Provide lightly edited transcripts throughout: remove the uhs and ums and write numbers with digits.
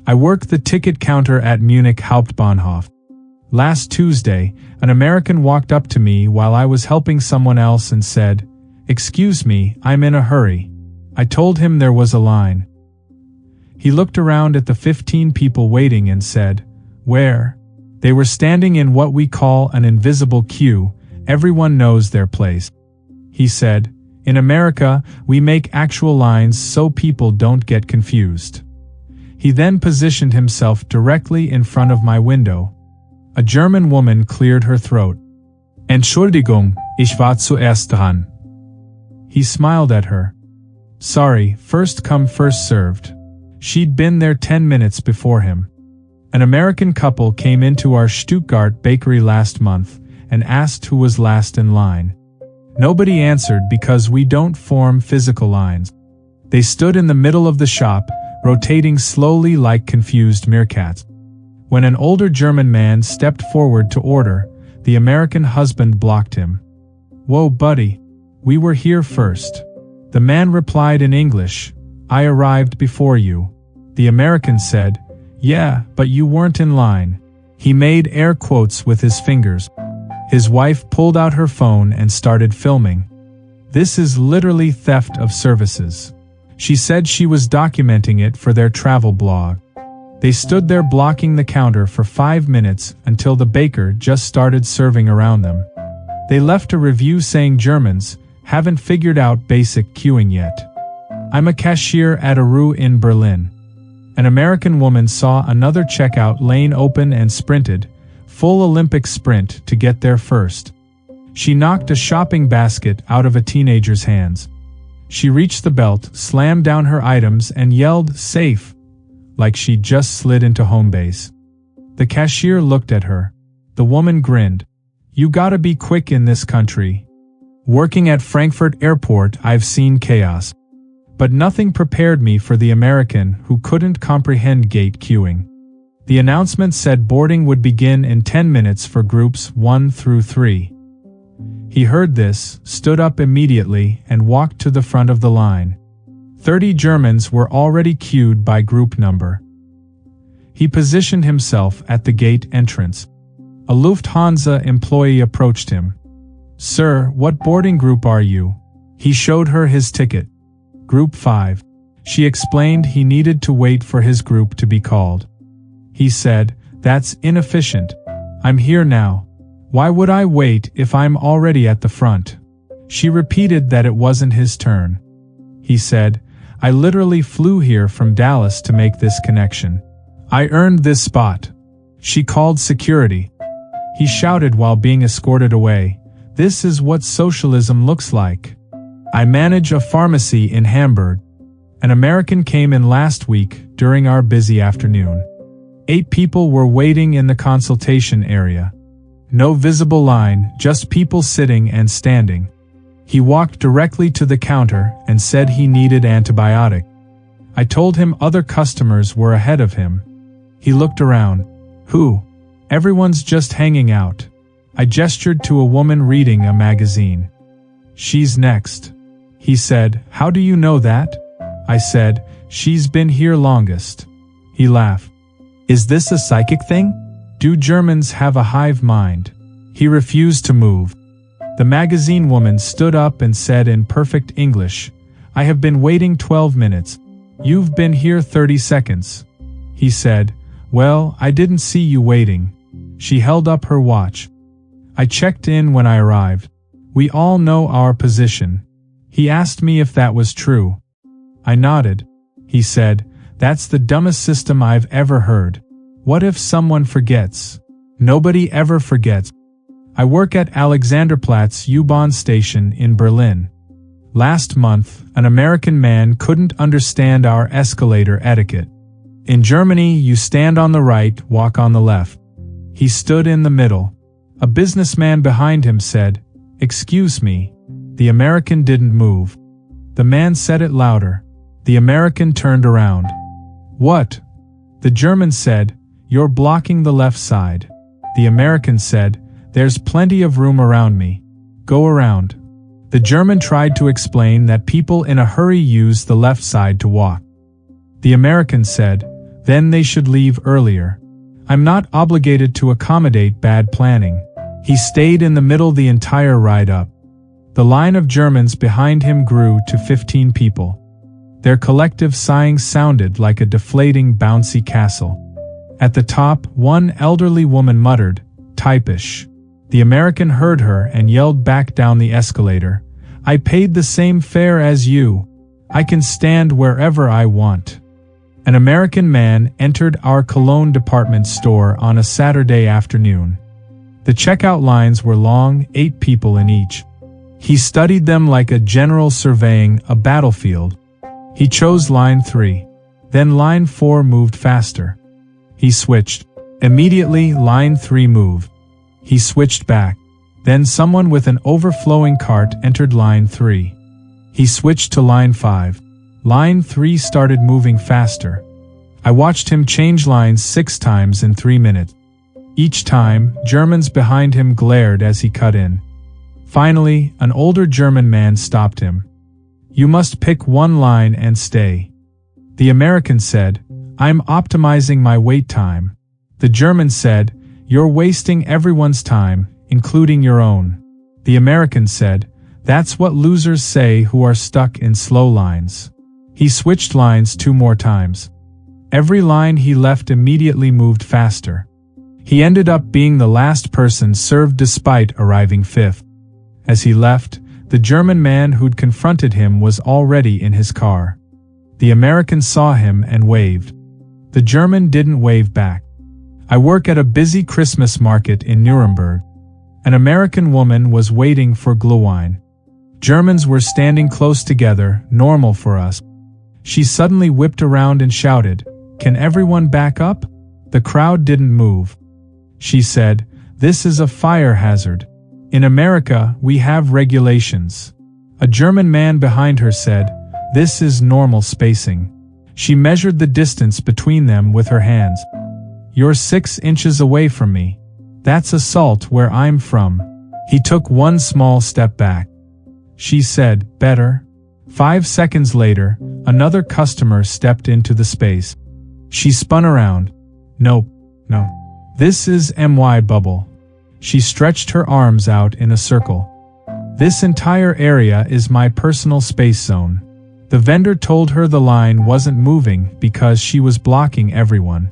I work the ticket counter at Munich Hauptbahnhof. Last Tuesday, an American walked up to me while I was helping someone else and said, "Excuse me, I'm in a hurry." I told him there was a line. He looked around at the 15 people waiting and said, "Where?" They were standing in what we call an invisible queue. Everyone knows their place. He said, "In America, we make actual lines so people don't get confused." He then positioned himself directly in front of my window. A German woman cleared her throat. "Entschuldigung, ich war zuerst dran." He smiled at her. Sorry, first come first served. She'd been there 10 minutes before him. An American couple came into our Stuttgart bakery last month and asked who was last in line. Nobody answered because we don't form physical lines. They stood in the middle of the shop, rotating slowly like confused meerkats. When an older German man stepped forward to order, the American husband blocked him. "Whoa, buddy. We were here first." The man replied in English, "I arrived before you." The American said, "Yeah, but you weren't in line." He made air quotes with his fingers. His wife pulled out her phone and started filming. This is literally theft of services. She said she was documenting it for their travel blog. They stood there blocking the counter for 5 minutes until the baker just started serving around them. They left a review saying Germans haven't figured out basic queuing yet. I'm a cashier at a Rue in Berlin. An American woman saw another checkout lane open and sprinted, full Olympic sprint to get there first. She knocked a shopping basket out of a teenager's hands. She reached the belt, slammed down her items and yelled, "Safe," like she'd just slid into home base. The cashier looked at her. The woman grinned. "You gotta be quick in this country. Working at Frankfurt Airport, I've seen chaos. But nothing prepared me for the American who couldn't comprehend gate queuing. The announcement said boarding would begin in 10 minutes for groups 1 through 3. He heard this, stood up immediately, and walked to the front of the line. 30 Germans were already queued by group number. He positioned himself at the gate entrance. A Lufthansa employee approached him. "Sir, what boarding group are you?" He showed her his ticket. "Group 5. She explained he needed to wait for his group to be called. He said, "That's inefficient. I'm here now. Why would I wait if I'm already at the front?" She repeated that it wasn't his turn. He said, "I literally flew here from Dallas to make this connection. I earned this spot." She called security. He shouted while being escorted away, "This is what socialism looks like. I manage a pharmacy in Hamburg. An American came in last week during our busy afternoon. 8 people were waiting in the consultation area. No visible line, just people sitting and standing. He walked directly to the counter and said he needed antibiotic. I told him other customers were ahead of him. He looked around. Who? Everyone's just hanging out. I gestured to a woman reading a magazine. She's next. He said, "How do you know that?" I said, "She's been here longest." He laughed. Is this a psychic thing? Do Germans have a hive mind? He refused to move. The magazine woman stood up and said in perfect English, "I have been waiting 12 minutes. You've been here 30 seconds. He said, "Well, I didn't see you waiting." She held up her watch. I checked in when I arrived. We all know our position. He asked me if that was true. I nodded. He said, "That's the dumbest system I've ever heard. What if someone forgets?" Nobody ever forgets. I work at Alexanderplatz U-Bahn station in Berlin. Last month, an American man couldn't understand our escalator etiquette. In Germany, you stand on the right, walk on the left. He stood in the middle. A businessman behind him said, "Excuse me." The American didn't move. The man said it louder. The American turned around. "What?" The German said, "You're blocking the left side." The American said, "There's plenty of room around me. Go around." The German tried to explain that people in a hurry use the left side to walk. The American said, Then they should leave earlier. I'm not obligated to accommodate bad planning. He stayed in the middle the entire ride up. The line of Germans behind him grew to 15 people. Their collective sighing sounded like a deflating, bouncy castle. At the top, one elderly woman muttered, "Typish." The American heard her and yelled back down the escalator, "I paid the same fare as you. I can stand wherever I want." An American man entered our cologne department store on a Saturday afternoon. The checkout lines were long, 8 people in each. He studied them like a general surveying a battlefield. He chose line 3. Then line 4 moved faster. He switched. Immediately, line 3 moved. He switched back. Then someone with an overflowing cart entered line 3. He switched to line 5. Line 3 started moving faster. I watched him change lines 6 times in 3 minutes. Each time, Germans behind him glared as he cut in. Finally, an older German man stopped him. "You must pick one line and stay." The American said, "I'm optimizing my wait time." The German said, "You're wasting everyone's time, including your own." The American said, "That's what losers say who are stuck in slow lines." He switched lines 2 more times. Every line he left immediately moved faster. He ended up being the last person served despite arriving 5th. As he left, the German man who'd confronted him was already in his car. The American saw him and waved. The German didn't wave back. I work at a busy Christmas market in Nuremberg. An American woman was waiting for Glühwein. Germans were standing close together, normal for us. She suddenly whipped around and shouted, "Can everyone back up?" The crowd didn't move. She said, "This is a fire hazard. In America, we have regulations." A German man behind her said, "This is normal spacing." She measured the distance between them with her hands. "You're 6 inches away from me. That's assault where I'm from." He took one small step back. She said, "Better." 5 seconds later, another customer stepped into the space. She spun around. "Nope, no. This is my bubble." She stretched her arms out in a circle. "This entire area is my personal space zone." The vendor told her the line wasn't moving because she was blocking everyone.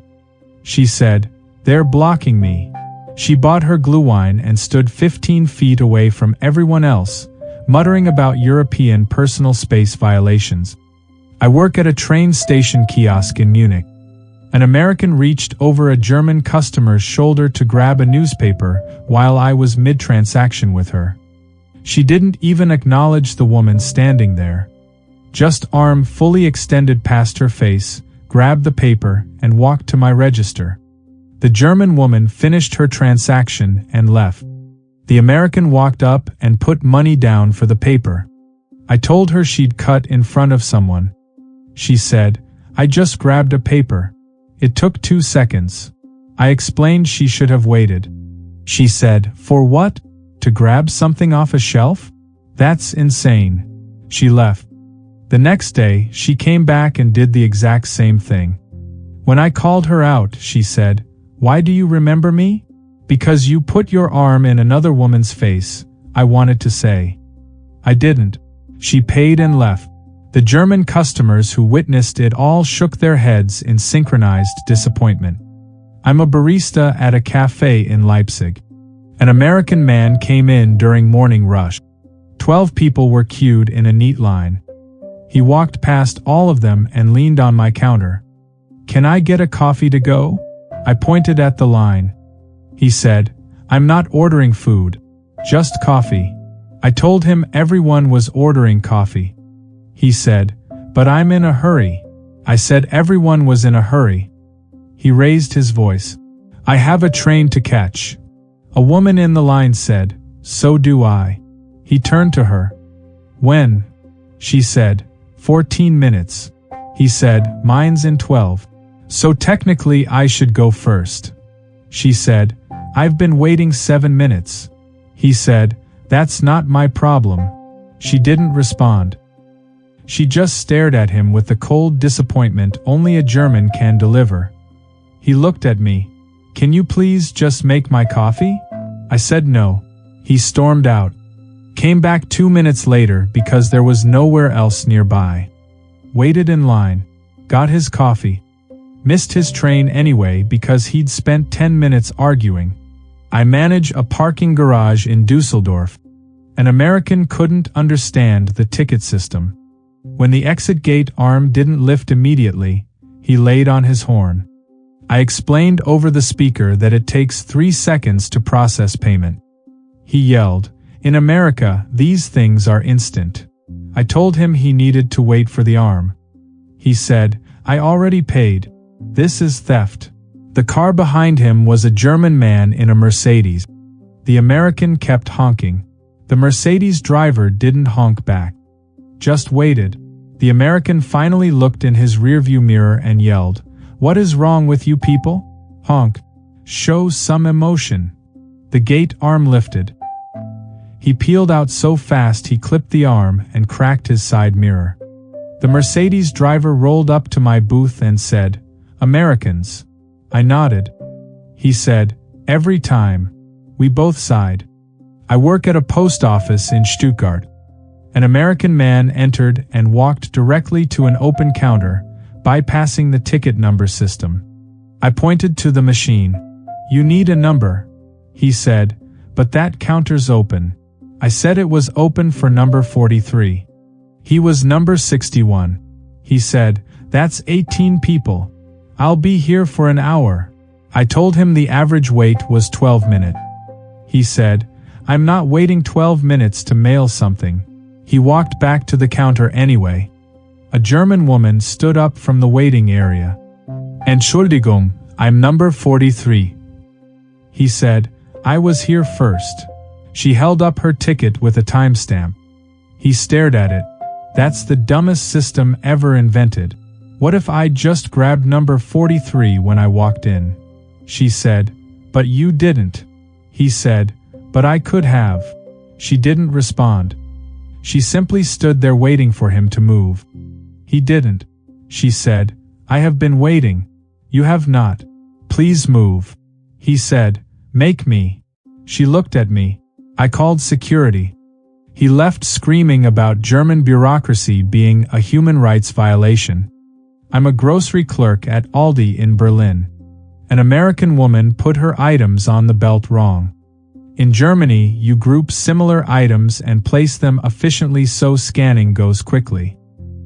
She said, "They're blocking me." She bought her Glühwein and stood 15 feet away from everyone else, muttering about European personal space violations. I work at a train station kiosk in Munich. An American reached over a German customer's shoulder to grab a newspaper while I was mid-transaction with her. She didn't even acknowledge the woman standing there. Just arm fully extended past her face, grabbed the paper, and walked to my register. The German woman finished her transaction and left. The American walked up and put money down for the paper. I told her she'd cut in front of someone. She said, "I just grabbed a paper. It took 2 seconds." I explained she should have waited. She said, "For what? To grab something off a shelf? That's insane." She left. The next day, she came back and did the exact same thing. When I called her out, she said, "Why do you remember me?" "Because you put your arm in another woman's face," I wanted to say. I didn't. She paid and left. The German customers who witnessed it all shook their heads in synchronized disappointment. I'm a barista at a cafe in Leipzig. An American man came in during morning rush. 12 people were queued in a neat line. He walked past all of them and leaned on my counter. "Can I get a coffee to go?" I pointed at the line. He said, "I'm not ordering food. Just coffee." I told him everyone was ordering coffee. He said, "But I'm in a hurry." I said everyone was in a hurry. He raised his voice. "I have a train to catch." A woman in the line said, "So do I." He turned to her. "When?" She said, 14 minutes. He said, "Mine's in 12. So technically I should go first." She said, "I've been waiting 7 minutes." He said, "That's not my problem." She didn't respond. She just stared at him with the cold disappointment only a German can deliver. He looked at me. Can you please just make my coffee? I said no. He stormed out. Came back 2 minutes later because there was nowhere else nearby. Waited in line. Got his coffee. Missed his train anyway because he'd spent 10 minutes arguing. I manage a parking garage in Dusseldorf. An American couldn't understand the ticket system. When the exit gate arm didn't lift immediately, he laid on his horn. I explained over the speaker that it takes 3 seconds to process payment. He yelled, "In America, these things are instant." I told him he needed to wait for the arm. He said, "I already paid. This is theft." The car behind him was a German man in a Mercedes. The American kept honking. The Mercedes driver didn't honk back. Just waited. The American finally looked in his rearview mirror and yelled, "What is wrong with you people? Honk. Show some emotion." The gate arm lifted. He peeled out so fast he clipped the arm and cracked his side mirror. The Mercedes driver rolled up to my booth and said, "Americans." I nodded. He said, "Every time." We both sighed. I work at a post office in Stuttgart. An American man entered and walked directly to an open counter, bypassing the ticket number system. I pointed to the machine. "You need a number." He said, "But that counter's open." I said it was open for number 43. He was number 61. He said, "That's 18 people. I'll be here for an hour." I told him the average wait was 12 minutes. He said, "I'm not waiting 12 minutes to mail something." He walked back to the counter anyway. A German woman stood up from the waiting area. "Entschuldigung, I'm number 43." He said, "I was here first." She held up her ticket with a timestamp. He stared at it. "That's the dumbest system ever invented. What if I just grabbed number 43 when I walked in?" She said, "But you didn't." He said, "But I could have." She didn't respond. She simply stood there waiting for him to move. He didn't. She said, "I have been waiting." "You have not. Please move." He said, "Make me." She looked at me. I called security. He left screaming about German bureaucracy being a human rights violation. I'm a grocery clerk at Aldi in Berlin. An American woman put her items on the belt wrong. In Germany, you group similar items and place them efficiently so scanning goes quickly.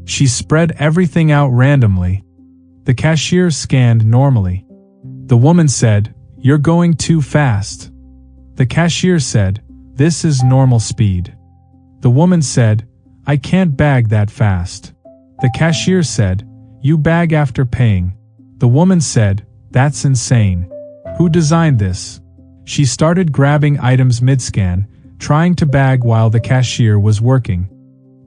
She spread everything out randomly. The cashier scanned normally. The woman said, "You're going too fast." The cashier said, "This is normal speed." The woman said, "I can't bag that fast." The cashier said, "You bag after paying." The woman said, "That's insane. Who designed this?" She started grabbing items mid-scan, trying to bag while the cashier was working.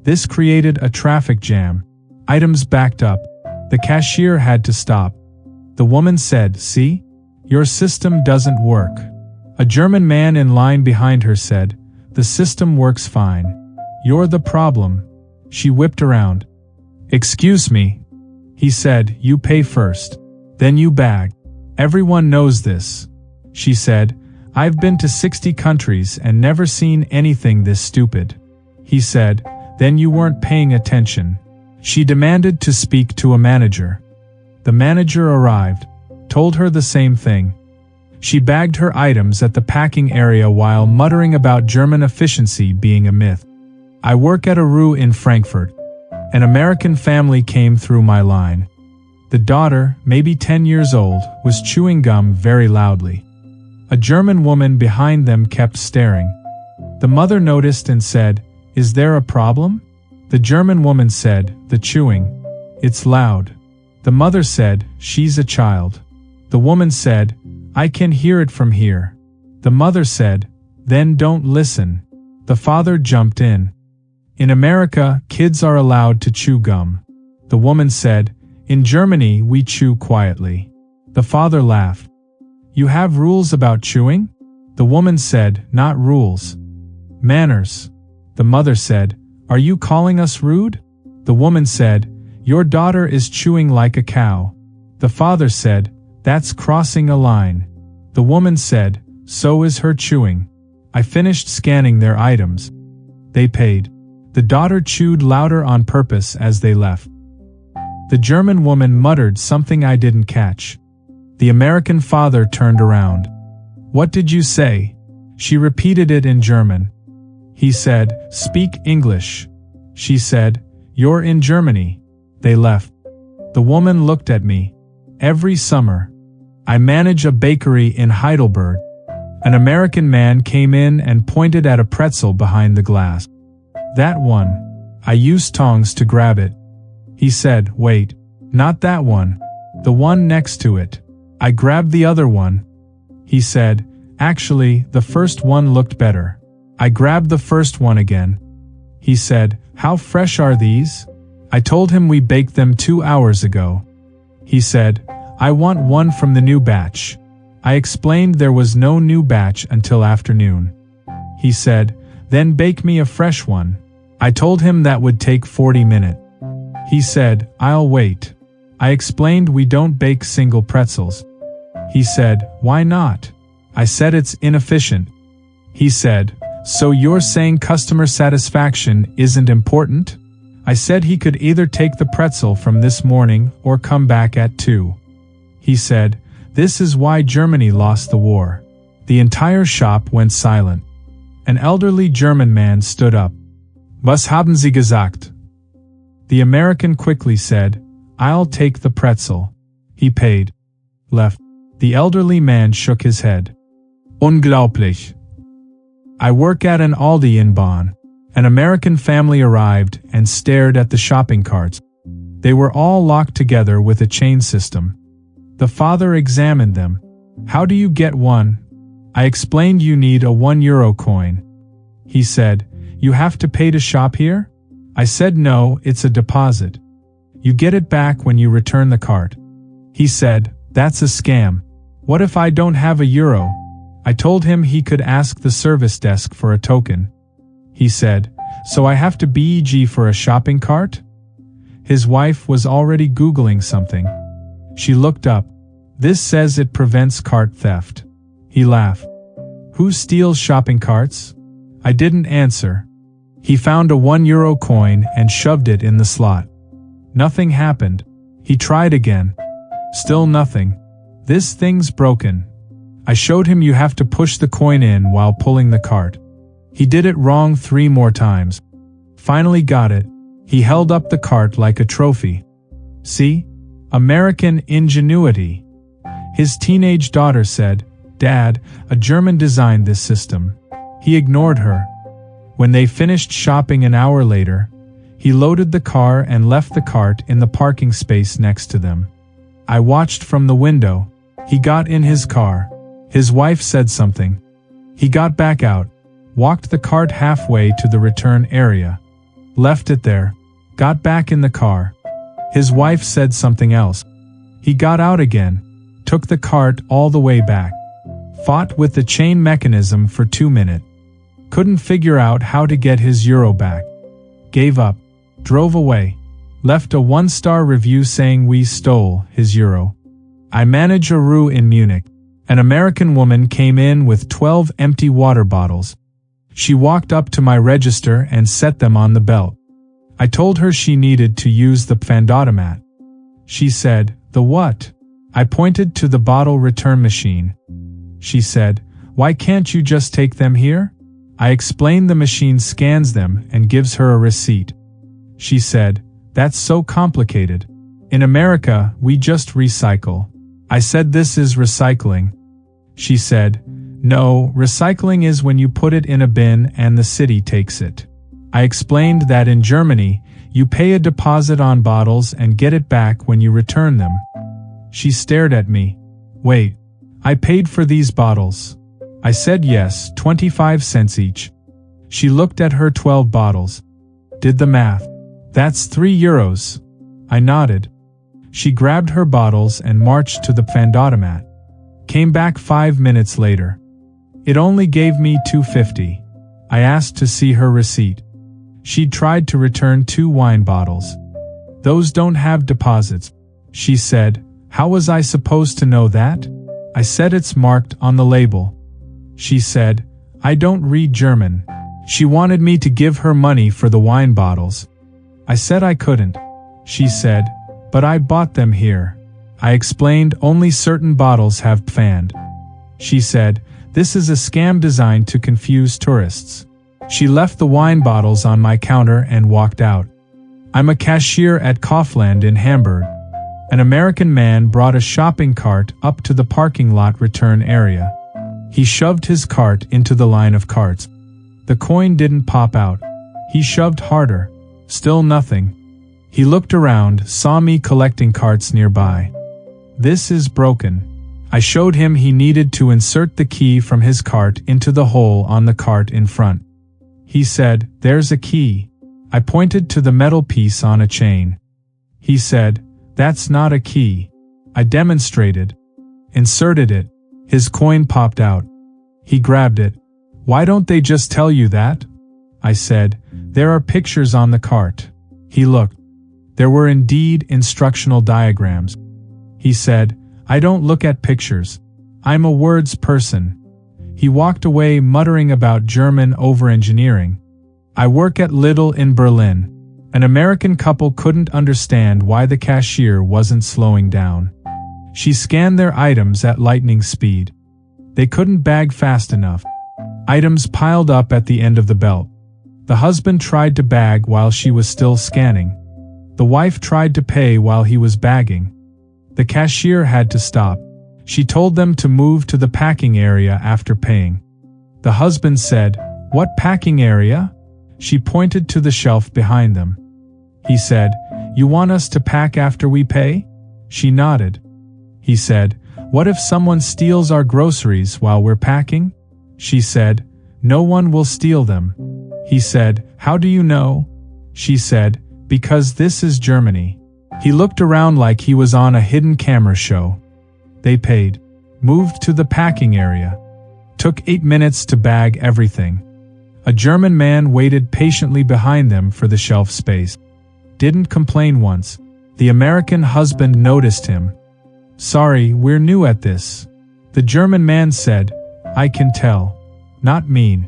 This created a traffic jam. Items backed up. The cashier had to stop. The woman said, "See? Your system doesn't work." A German man in line behind her said, "The system works fine. You're the problem." She whipped around. "Excuse me." He said, "You pay first. Then you bag. Everyone knows this." She said, "I've been to 60 countries and never seen anything this stupid." He said, "Then you weren't paying attention." She demanded to speak to a manager. The manager arrived, told her the same thing. She bagged her items at the packing area while muttering about German efficiency being a myth. I work at a RU in Frankfurt. An American family came through my line. The daughter, maybe 10 years old, was chewing gum very loudly. A German woman behind them kept staring. The mother noticed and said, "Is there a problem?" The German woman said, "The chewing. It's loud." The mother said, "She's a child." The woman said, "I can hear it from here." The mother said, "Then don't listen." The father jumped in. "In America, kids are allowed to chew gum." The woman said, "In Germany, we chew quietly." The father laughed. "You have rules about chewing?" The woman said, "Not rules. Manners." The mother said, "Are you calling us rude?" The woman said, "Your daughter is chewing like a cow." The father said, "That's crossing a line." The woman said, "So is her chewing." I finished scanning their items. They paid. The daughter chewed louder on purpose as they left. The German woman muttered something I didn't catch. The American father turned around. "What did you say?" She repeated it in German. He said, "Speak English." She said, "You're in Germany." They left. The woman looked at me. Every summer, I manage a bakery in Heidelberg. An American man came in and pointed at a pretzel behind the glass. "That one." I used tongs to grab it. He said, "Wait, not that one. The one next to it." I grabbed the other one. He said, "Actually, the first one looked better." I grabbed the first one again. He said, "How fresh are these?" I told him we baked them 2 hours ago. He said, "I want one from the new batch." I explained there was no new batch until afternoon. He said, "Then bake me a fresh one." I told him that would take 40 minutes. He said, "I'll wait." I explained we don't bake single pretzels. He said, "Why not?" I said it's inefficient. He said, "So you're saying customer satisfaction isn't important?" I said he could either take the pretzel from this morning or come back at 2. He said, "This is why Germany lost the war." The entire shop went silent. An elderly German man stood up. "Was haben Sie gesagt?" The American quickly said, "I'll take the pretzel." He paid. Left. The elderly man shook his head. "Unglaublich." I work at an Aldi in Bonn. An American family arrived and stared at the shopping carts. They were all locked together with a chain system. The father examined them. "How do you get one?" I explained you need a €1 coin. He said, "You have to pay to shop here?" I said no, it's a deposit. You get it back when you return the cart. He said, "That's a scam. What if I don't have a euro?" I told him he could ask the service desk for a token. He said, "So I have to beg for a shopping cart?" His wife was already Googling something. She looked up. "This says it prevents cart theft." He laughed. "Who steals shopping carts?" I didn't answer. He found a €1 coin and shoved it in the slot. Nothing happened. He tried again. Still nothing. "This thing's broken." I showed him you have to push the coin in while pulling the cart. He did it wrong 3 more times. Finally got it. He held up the cart like a trophy. "See? American ingenuity." His teenage daughter said, "Dad, a German designed this system." He ignored her. When they finished shopping an hour later, he loaded the car and left the cart in the parking space next to them. I watched from the window. He got in his car. His wife said something. He got back out, walked the cart halfway to the return area, left it there, got back in the car. His wife said something else. He got out again, took the cart all the way back, fought with the chain mechanism for 2 minutes. Couldn't figure out how to get his euro back. Gave up, drove away, left a 1-star review saying we stole his euro. I manage a rue in Munich. An American woman came in with 12 empty water bottles. She walked up to my register and set them on the belt. I told her she needed to use the pfandautomat. She said, "The what?" I pointed to the bottle return machine. She said, "Why can't you just take them here?" I explained the machine scans them and gives her a receipt. She said, "That's so complicated. In America, we just recycle." I said this is recycling. She said, "No, recycling is when you put it in a bin and the city takes it." I explained that in Germany, you pay a deposit on bottles and get it back when you return them. She stared at me. "Wait, I paid for these bottles." I said yes, 25 cents each. She looked at her 12 bottles. Did the math. "That's €3. I nodded. She grabbed her bottles and marched to the pfandautomat. Came back 5 minutes later. It only gave me $2.50. I asked to see her receipt. She'd tried to return 2 wine bottles. "Those don't have deposits," she said. "How was I supposed to know that?" I said, "It's marked on the label." She said, "I don't read German." She wanted me to give her money for the wine bottles. I said I couldn't. She said, "But I bought them here." I explained only certain bottles have pfand. She said, "This is a scam designed to confuse tourists." She left the wine bottles on my counter and walked out. I'm a cashier at Kaufland in Hamburg. An American man brought a shopping cart up to the parking lot return area. He shoved his cart into the line of carts. The coin didn't pop out. He shoved harder. Still nothing. He looked around, saw me collecting carts nearby. "This is broken." I showed him he needed to insert the key from his cart into the hole on the cart in front. He said, "There's a key." I pointed to the metal piece on a chain. He said, "That's not a key." I demonstrated. Inserted it. His coin popped out. He grabbed it. "Why don't they just tell you that?" I said, "There are pictures on the cart." He looked. There were indeed instructional diagrams. He said, "I don't look at pictures. I'm a words person." He walked away muttering about German over-engineering. I work at Lidl in Berlin. An American couple couldn't understand why the cashier wasn't slowing down. She scanned their items at lightning speed. They couldn't bag fast enough. Items piled up at the end of the belt. The husband tried to bag while she was still scanning. The wife tried to pay while he was bagging. The cashier had to stop. She told them to move to the packing area after paying. The husband said, "What packing area?" She pointed to the shelf behind them. He said, "You want us to pack after we pay?" She nodded. He said, "What if someone steals our groceries while we're packing?" She said, "No one will steal them." He said, "How do you know?" She said, "Because this is Germany." He looked around like he was on a hidden camera show. They paid. Moved to the packing area. Took 8 minutes to bag everything. A German man waited patiently behind them for the shelf space. Didn't complain once. The American husband noticed him. "Sorry, we're new at this." The German man said, "I can tell." Not mean.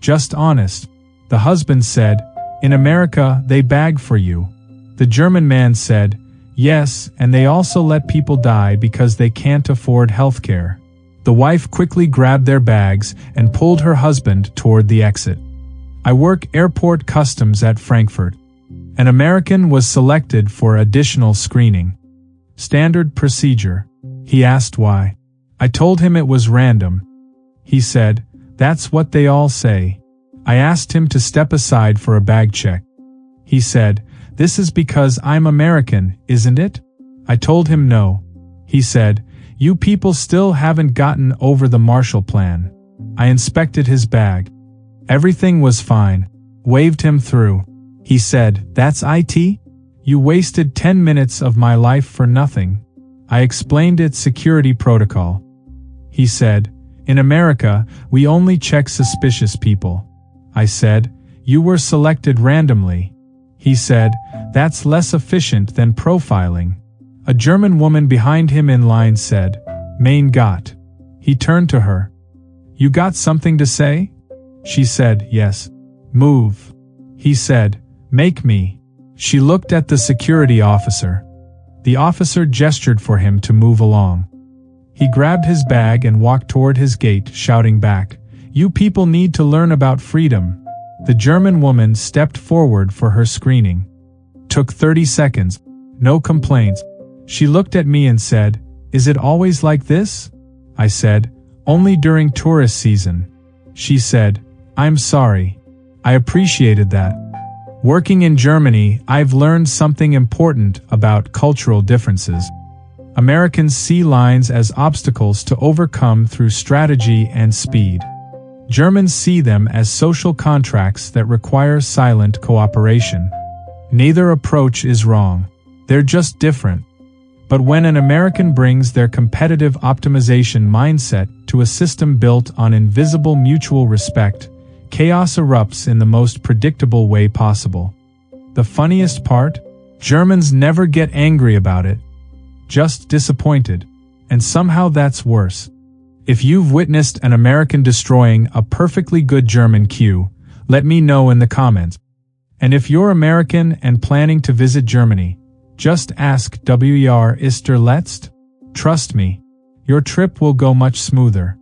Just honest. The husband said, "In America, they bag for you." The German man said, "Yes, and they also let people die because they can't afford healthcare." The wife quickly grabbed their bags and pulled her husband toward the exit. I work airport customs at Frankfurt. An American was selected for additional screening. Standard procedure. He asked why. I told him it was random. He said, "That's what they all say." I asked him to step aside for a bag check. He said, "This is because I'm American, isn't it?" I told him no. He said, "You people still haven't gotten over the Marshall Plan." I inspected his bag. Everything was fine. Waved him through. He said, "That's IT? You wasted 10 minutes of my life for nothing." I explained its security protocol. He said, "In America, we only check suspicious people." I said, "You were selected randomly." He said, "That's less efficient than profiling." A German woman behind him in line said, "Mein Gott." He turned to her. "You got something to say?" She said, "Yes." "Move." He said, "Make me." She looked at the security officer. The officer gestured for him to move along. He grabbed his bag and walked toward his gate, shouting back, "You people need to learn about freedom." The German woman stepped forward for her screening. Took 30 seconds. No complaints. She looked at me and said, "Is it always like this?" I said, "Only during tourist season." She said, "I'm sorry." I appreciated that. Working in Germany, I've learned something important about cultural differences. Americans see lines as obstacles to overcome through strategy and speed. Germans see them as social contracts that require silent cooperation. Neither approach is wrong. They're just different. But when an American brings their competitive optimization mindset to a system built on invisible mutual respect, Chaos erupts in the most predictable way possible. The funniest part? Germans never get angry about it, just disappointed. And somehow that's worse. If you've witnessed an American destroying a perfectly good German queue, let me know in the comments. And if you're American and planning to visit Germany, just ask Wer ist der Letzte? Trust me, your trip will go much smoother.